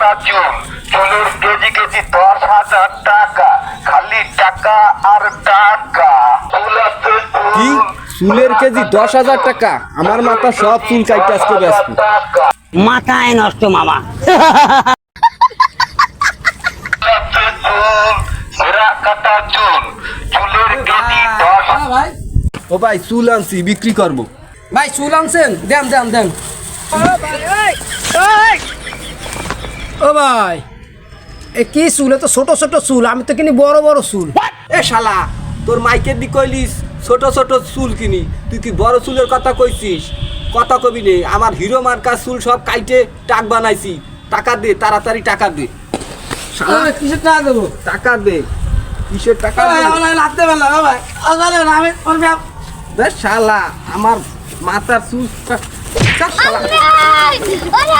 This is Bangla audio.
কাটা চুল, চুলের কেজি কেজি 10,000 টাকা, খালি টাকা আর টাকা। কি চুলের কেজি 10,000 টাকা? আমার মাথা সব চুল কাইতে আজকে ব্যস্ত। মাথায় নষ্ট মামা। সেরা কাটা চুল, চুলের কেজি 10। ভাই ও ভাই চুল আনছি বিক্রি করব। ভাই চুল আনছেন? দেন দেন দেন। ও ভাই এ কি চুল? এ তো ছোট ছোট চুল, আমি তো কিনি বড় বড় চুল। এ শালা তোর মাইকের দি কইলিস ছোট ছোট চুল কিনি, তুই কি বড় চুলের কথা কইছিস? কথা কবি নে, আমার হিরো মার্কা চুল সব কাইটে টাক বানাইছি। টাকা দে, তাড়াতাড়ি টাকা দে। শালা কিসের টাকা দেবো? টাকা দে। কিসের টাকা দে? লাগতে পারলাম ভাই, আমি দে শালা আমার মাথার চুল। শালা ওরে